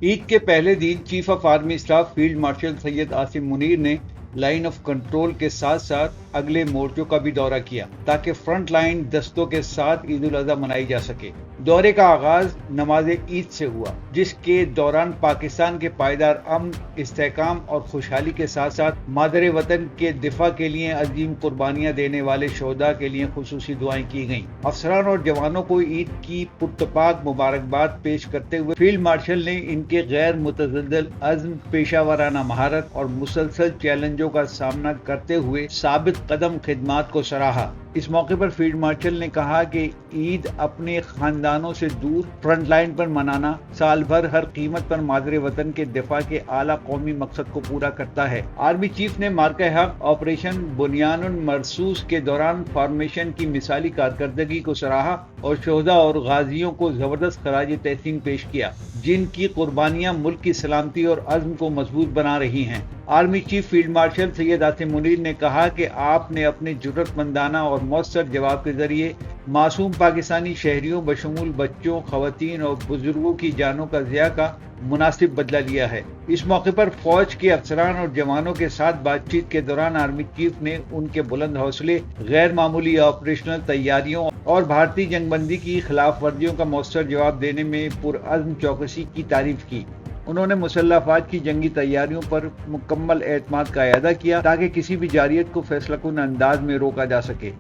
عید کے پہلے دن chief of army staff field marshal Syed Asim Munir نے لائن آف کنٹرول کے ساتھ ساتھ اگلے مورچوں کا بھی دورہ کیا تاکہ فرنٹ لائن دستوں کے ساتھ عید الاضحیٰ منائی جا سکے۔ دورے کا آغاز نماز عید سے ہوا، جس کے دوران پاکستان کے پائیدار امن، استحکام اور خوشحالی کے ساتھ ساتھ مادر وطن کے دفاع کے لیے عظیم قربانیاں دینے والے شہداء کے لیے خصوصی دعائیں کی گئیں۔ افسران اور جوانوں کو عید کی پرتپاک مبارکباد پیش کرتے ہوئے فیلڈ مارشل نے ان کے غیر متزلزل عزم، پیشہ ورانہ مہارت اور مسلسل چیلنجوں کا سامنا کرتے ہوئے ثابت قدم خدمات کو سراہا۔ اس موقع پر فیلڈ مارشل نے کہا کہ عید اپنے خاندانوں سے دور فرنٹ لائن پر منانا سال بھر ہر قیمت پر مادر وطن کے دفاع کے اعلیٰ قومی مقصد کو پورا کرتا ہے۔ آرمی چیف نے مارکہ حق آپریشن بنیان المرصوص کے دوران فارمیشن کی مثالی کارکردگی کو سراہا اور شہداء اور غازیوں کو زبردست خراج تحسین پیش کیا، جن کی قربانیاں ملک کی سلامتی اور عزم کو مضبوط بنا رہی ہیں۔ Army chief field marshal Syed Asim Munir نے کہا کہ آپ نے اپنے جرأت مندانہ اور مؤثر جواب کے ذریعے معصوم پاکستانی شہریوں بشمول بچوں، خواتین اور بزرگوں کی جانوں کا ضیاع کا مناسب بدلہ لیا ہے۔ اس موقع پر فوج کے افسران اور جوانوں کے ساتھ بات چیت کے دوران آرمی چیف نے ان کے بلند حوصلے، غیر معمولی آپریشنل تیاریوں اور بھارتی جنگ بندی کی خلاف ورزیوں کا مؤثر جواب دینے میں پرعزم چوکسی کی تعریف کی۔ انہوں نے مسلح افواج کی جنگی تیاریوں پر مکمل اعتماد کا اعادہ کیا تاکہ کسی بھی جارحیت کو فیصلہ کن انداز میں روکا جا سکے۔